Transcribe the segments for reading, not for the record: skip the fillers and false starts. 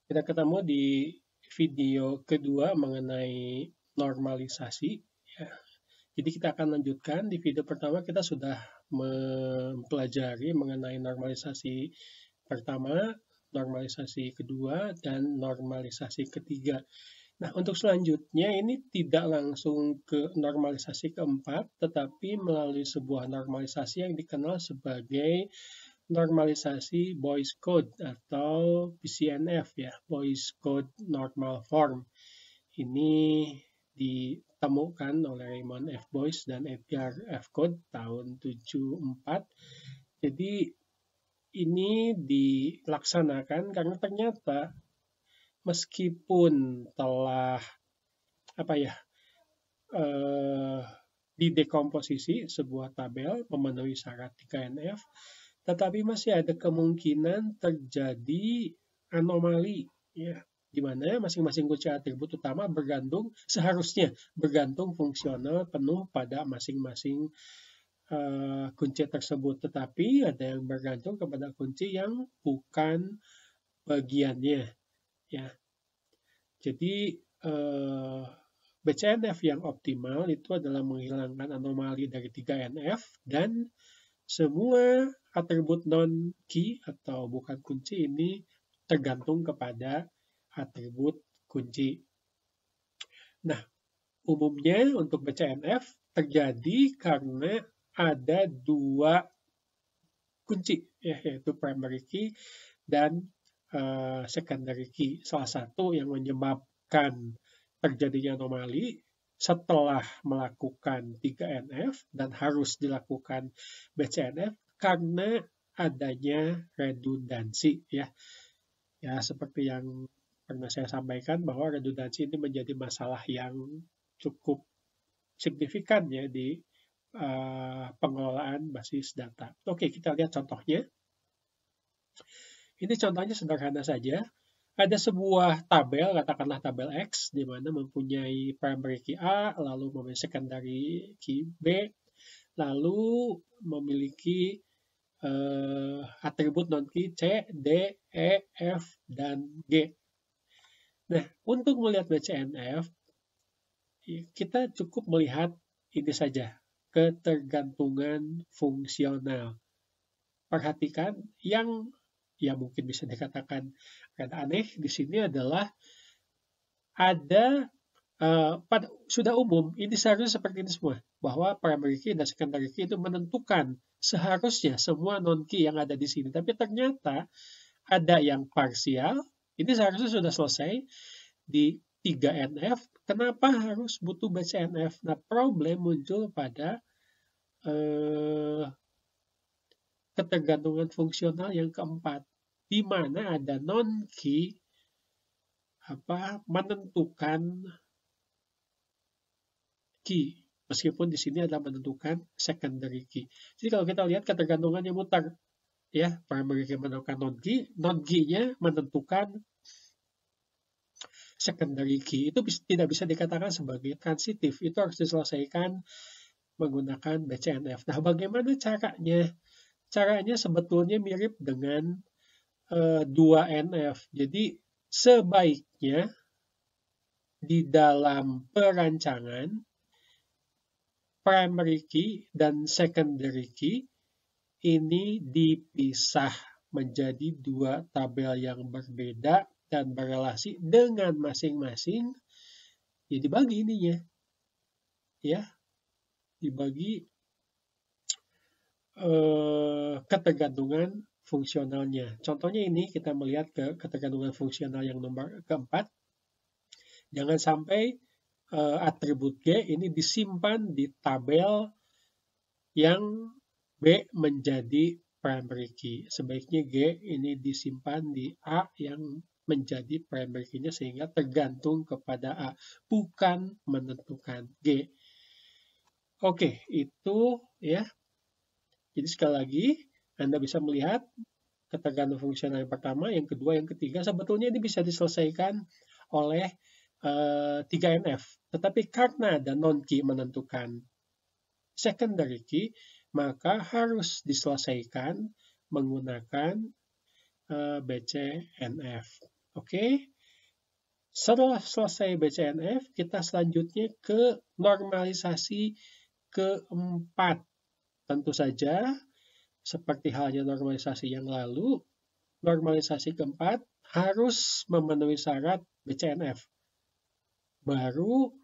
Kita ketemu di video kedua mengenai normalisasi. Ya. Jadi kita akan lanjutkan. Di video pertama kita sudah mempelajari mengenai normalisasi pertama, normalisasi kedua, dan normalisasi ketiga. Nah, untuk selanjutnya ini tidak langsung ke normalisasi keempat, tetapi melalui sebuah normalisasi yang dikenal sebagai normalisasi Boy's Code atau BCNF ya, Boy's Code Normal Form. Ini ditemukan oleh Raymond F. Boyce dan Edgar F. Codd tahun 74. Jadi ini dilaksanakan karena ternyata meskipun telah didekomposisi sebuah tabel memenuhi syarat 3NF, tetapi masih ada kemungkinan terjadi anomali, ya, di mana masing-masing kunci atribut utama seharusnya bergantung fungsional penuh pada masing-masing kunci tersebut, tetapi ada yang bergantung kepada kunci yang bukan bagiannya, ya. Jadi BCNF yang optimal itu adalah menghilangkan anomali dari 3NF dan semua atribut non-key atau bukan kunci ini tergantung kepada atribut kunci. Nah, umumnya untuk BCNF terjadi karena ada dua kunci, yaitu primary key dan secondary key. Salah satu yang menyebabkan terjadinya anomali setelah melakukan 3NF dan harus dilakukan BCNF karena adanya redundansi, ya. Ya, seperti yang pernah saya sampaikan bahwa redundansi ini menjadi masalah yang cukup signifikan ya di pengelolaan basis data. Oke, kita lihat contohnya. Ini contohnya sederhana saja. Ada sebuah tabel, katakanlah tabel X, di mana mempunyai primary key A, lalu mempunyai secondary key B, lalu memiliki atribut non-key C, D, E, F, dan G. Nah, untuk melihat BCNF, kita cukup melihat ini saja, ketergantungan fungsional. Perhatikan yang ya mungkin bisa dikatakan rada aneh di sini adalah ada sudah umum ini seharusnya seperti ini semua, bahwa primary key dan secondary key itu menentukan seharusnya semua non key yang ada di sini, tapi ternyata ada yang parsial. Ini seharusnya sudah selesai di 3NF. Kenapa harus butuh BCNF? Nah, problem muncul pada ketergantungan fungsional yang keempat, di mana ada non-key menentukan key, meskipun di sini adalah menentukan secondary key. Jadi kalau kita lihat ketergantungannya mutar, ya, primary key menentukan non-key-nya menentukan secondary key. Itu tidak bisa dikatakan sebagai transitif, itu harus diselesaikan menggunakan BCNF. Nah, bagaimana caranya? Caranya sebetulnya mirip dengan 2NF. Jadi sebaiknya di dalam perancangan primary key dan secondary key ini dipisah menjadi dua tabel yang berbeda dan berelasi dengan masing-masing. Ya dibagi ininya, ya, dibagi ketergantungan fungsionalnya. Contohnya ini kita melihat ke ketergantungan fungsional yang nomor keempat. Jangan sampai atribut G ini disimpan di tabel yang B menjadi primary key. Sebaiknya G ini disimpan di A yang menjadi primary key-nya sehingga tergantung kepada A, bukan menentukan G. Oke, itu ya. Jadi sekali lagi, Anda bisa melihat ketergantungan fungsional yang pertama, yang kedua, yang ketiga, sebetulnya ini bisa diselesaikan oleh 3NF. Tetapi karena ada non-key menentukan secondary key, maka harus diselesaikan menggunakan BCNF. Oke. Setelah selesai BCNF, kita selanjutnya ke normalisasi keempat. Tentu saja, seperti halnya normalisasi yang lalu, normalisasi keempat harus memenuhi syarat BCNF. Baru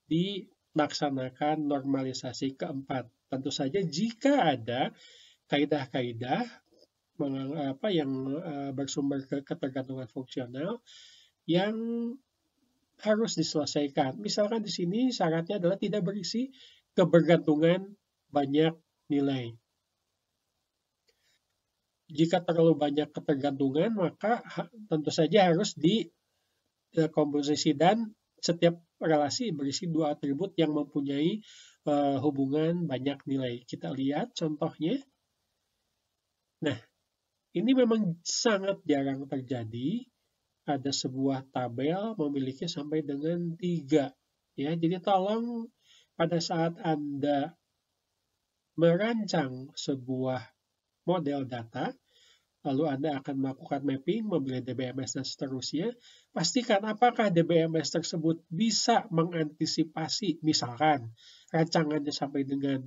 dilaksanakan normalisasi keempat. Tentu saja jika ada kaidah-kaidah yang bersumber ke ketergantungan fungsional yang harus diselesaikan. Misalkan di sini syaratnya adalah tidak berisi kebergantungan banyak nilai. Jika terlalu banyak ketergantungan, maka tentu saja harus dikomposisi dan setiap relasi berisi dua atribut yang mempunyai hubungan banyak nilai. Kita lihat contohnya. Nah, ini memang sangat jarang terjadi. Ada sebuah tabel memiliki sampai dengan 3. Ya, jadi tolong pada saat Anda merancang sebuah model data, lalu Anda akan melakukan mapping, memilih DBMS dan seterusnya, pastikan apakah DBMS tersebut bisa mengantisipasi, misalkan rancangannya sampai dengan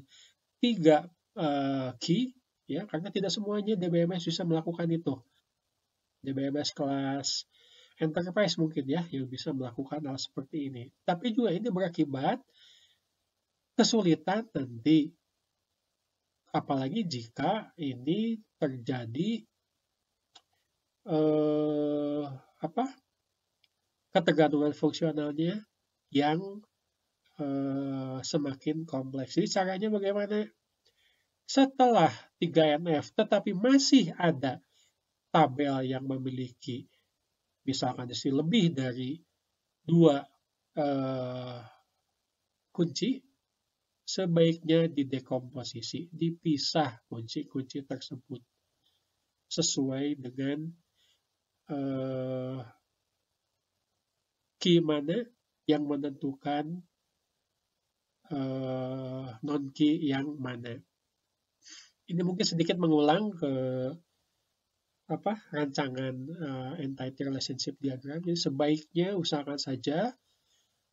3 key, ya, karena tidak semuanya DBMS bisa melakukan itu. DBMS kelas enterprise mungkin ya yang bisa melakukan hal seperti ini. Tapi juga ini berakibat kesulitan nanti. Apalagi jika ini terjadi ketergantungan fungsionalnya yang semakin kompleks. Jadi caranya bagaimana? Setelah 3NF tetapi masih ada tabel yang memiliki misalkan lebih dari 2 kunci, sebaiknya didekomposisi, dipisah kunci-kunci tersebut sesuai dengan key mana yang menentukan non-key yang mana. Ini mungkin sedikit mengulang ke rancangan entity relationship diagram. Jadi sebaiknya usahakan saja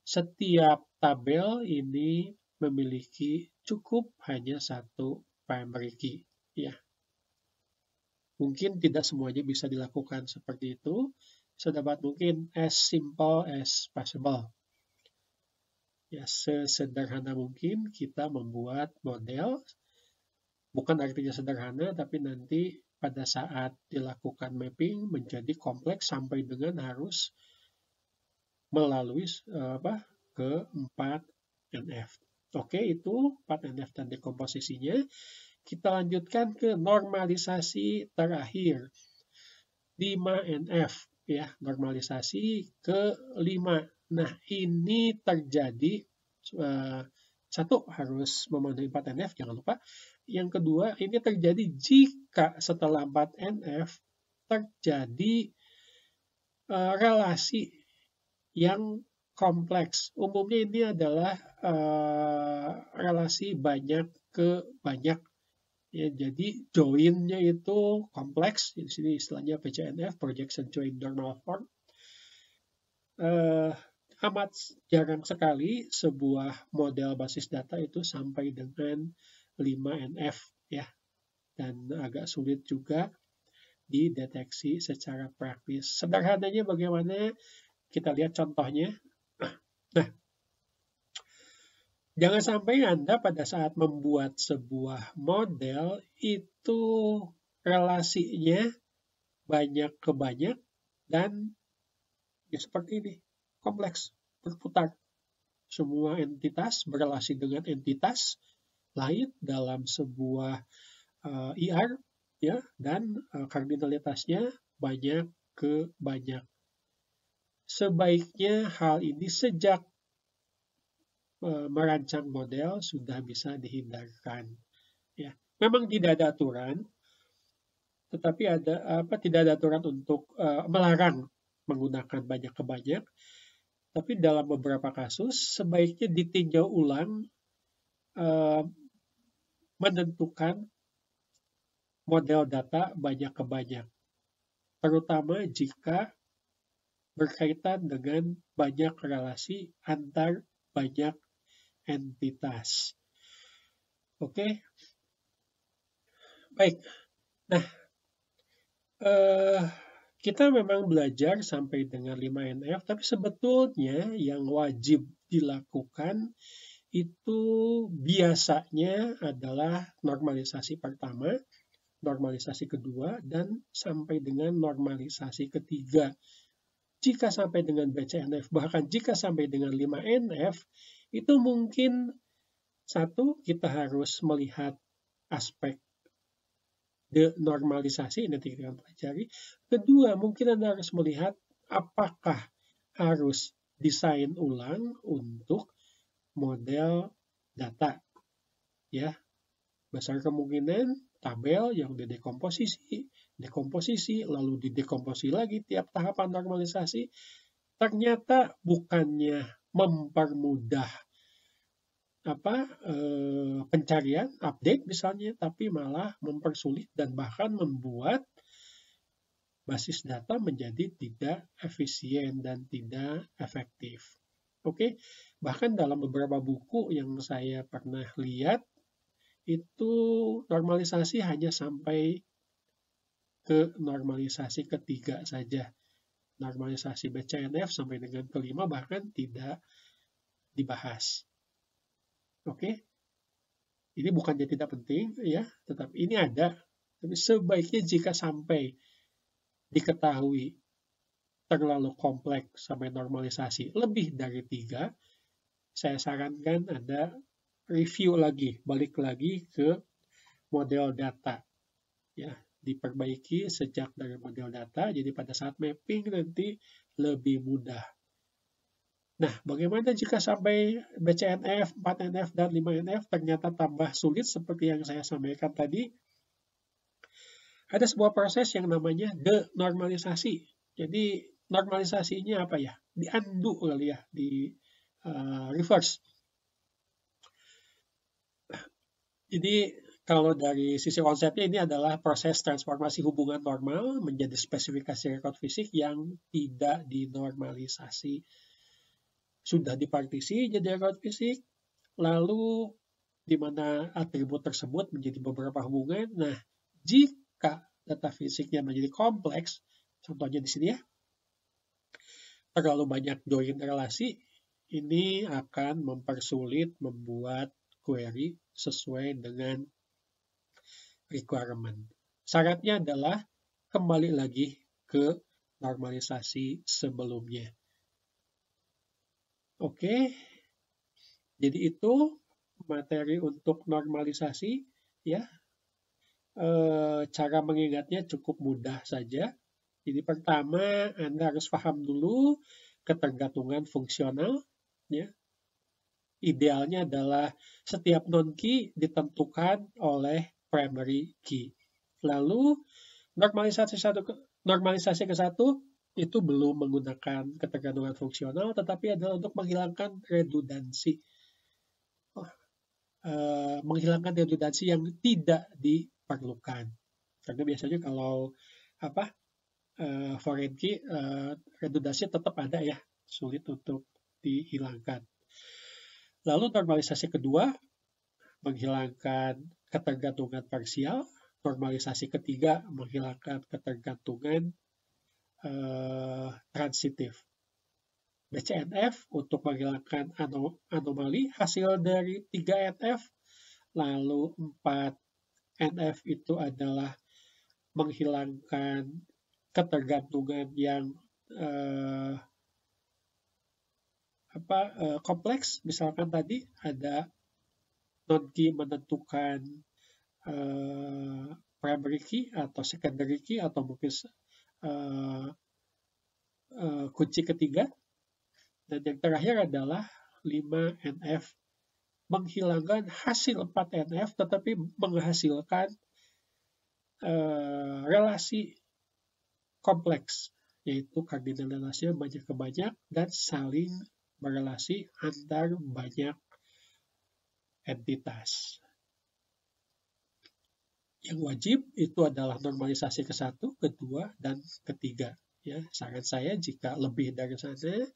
setiap tabel ini memiliki cukup hanya satu primary key. Ya. Mungkin tidak semuanya bisa dilakukan seperti itu. Sedapat mungkin as simple as possible. Ya, sesederhana mungkin kita membuat model. Bukan artinya sederhana, tapi nanti pada saat dilakukan mapping menjadi kompleks sampai dengan harus melalui ke 4NF. Oke, itu 4NF dan dekomposisinya. Kita lanjutkan ke normalisasi terakhir. 5NF ya, normalisasi ke-5. Nah, ini terjadi satu harus memenuhi 4NF, jangan lupa. Yang kedua, ini terjadi jika setelah 4NF terjadi relasi yang kompleks. Umumnya ini adalah relasi banyak ke banyak. Ya, jadi join-nya itu kompleks. Di sini istilahnya PCNF, Projection Join Normal Form. Amat jarang sekali sebuah model basis data itu sampai dengan 5NF ya, dan agak sulit juga dideteksi secara praktis. Sederhananya bagaimana? Kita lihat contohnya. Nah, jangan sampai Anda pada saat membuat sebuah model itu relasinya banyak ke banyak dan ya seperti ini, kompleks, berputar. Semua entitas berelasi dengan entitas lain dalam sebuah IR ya, dan kardinalitasnya banyak ke banyak. Sebaiknya hal ini sejak merancang model sudah bisa dihindarkan. Ya, memang tidak ada aturan, tetapi tidak ada aturan untuk melarang menggunakan banyak ke banyak. Tapi dalam beberapa kasus sebaiknya ditinjau ulang menentukan model data banyak ke banyak, terutama jika berkaitan dengan banyak relasi antar banyak entitas. Oke, baik. Nah, kita memang belajar sampai dengan 5NF, tapi sebetulnya yang wajib dilakukan itu biasanya adalah normalisasi pertama, normalisasi kedua, dan sampai dengan normalisasi ketiga. Jika sampai dengan BCNF, bahkan jika sampai dengan 5NF, itu mungkin satu, kita harus melihat aspek denormalisasi, nanti kita akan pelajari. Kedua, mungkin Anda harus melihat apakah harus desain ulang untuk model data. Ya, besar kemungkinan tabel yang dekomposisi, lalu didekomposisi lagi tiap tahapan normalisasi, ternyata bukannya mempermudah pencarian, update misalnya, tapi malah mempersulit dan bahkan membuat basis data menjadi tidak efisien dan tidak efektif. Oke, bahkan dalam beberapa buku yang saya pernah lihat, itu normalisasi hanya sampai ke normalisasi ketiga saja. Normalisasi BCNF sampai dengan kelima bahkan tidak dibahas. Oke, ini bukannya tidak penting ya, tetapi ini ada. Tapi sebaiknya jika sampai diketahui terlalu kompleks sampai normalisasi lebih dari 3, saya sarankan Anda review lagi, balik lagi ke model data. Ya, diperbaiki sejak dari model data, jadi pada saat mapping nanti lebih mudah. Nah, bagaimana jika sampai BCNF, 4NF, dan 5NF ternyata tambah sulit seperti yang saya sampaikan tadi? Ada sebuah proses yang namanya denormalisasi. Jadi, normalisasinya apa ya? Di undo kali ya, di reverse. Jadi kalau dari sisi konsepnya ini adalah proses transformasi hubungan normal menjadi spesifikasi rekod fisik yang tidak dinormalisasi. Sudah dipartisi jadi rekod fisik, lalu di mana atribut tersebut menjadi beberapa hubungan. Nah, jika data fisiknya menjadi kompleks, contohnya di sini ya, terlalu banyak join relasi, ini akan mempersulit membuat query sesuai dengan requirement. Syaratnya adalah kembali lagi ke normalisasi sebelumnya. Oke, jadi itu materi untuk normalisasi ya. Cara mengingatnya cukup mudah saja. Jadi pertama Anda harus paham dulu ketergantungan fungsional ya. Idealnya adalah setiap non-key ditentukan oleh primary key. Lalu normalisasi ke satu itu belum menggunakan ketergantungan fungsional, tetapi adalah untuk menghilangkan redundansi. Menghilangkan redundansi yang tidak diperlukan. Karena biasanya kalau foreign key, redundansi tetap ada ya, sulit untuk dihilangkan. Lalu normalisasi kedua, menghilangkan ketergantungan parsial. Normalisasi ketiga, menghilangkan ketergantungan transitif. BCNF untuk menghilangkan anomali hasil dari 3NF. Lalu 4NF itu adalah menghilangkan ketergantungan yang kompleks. Misalkan tadi ada non-key menentukan primary key atau secondary key atau mungkin kunci ketiga. Dan yang terakhir adalah 5NF, menghilangkan hasil 4NF tetapi menghasilkan relasi kompleks, yaitu kardinal relasinya banyak ke banyak dan saling berelasi antar banyak entitas. Yang wajib itu adalah normalisasi ke-1, ke-2, dan ke-3. Ya, saran saya jika lebih dari sana,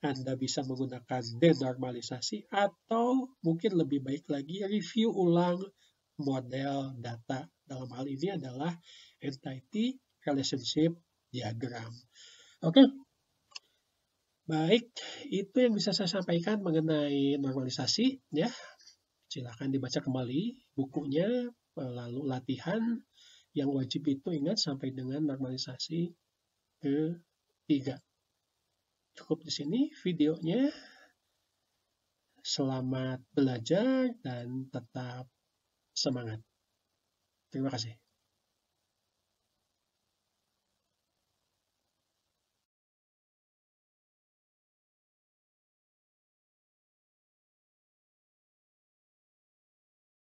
Anda bisa menggunakan denormalisasi atau mungkin lebih baik lagi review ulang model data. Dalam hal ini adalah entity relationship diagram. Oke, baik, itu yang bisa saya sampaikan mengenai normalisasi. Ya, silakan dibaca kembali bukunya, lalu latihan yang wajib itu ingat sampai dengan normalisasi ketiga. Cukup di sini videonya. Selamat belajar dan tetap semangat. Terima kasih.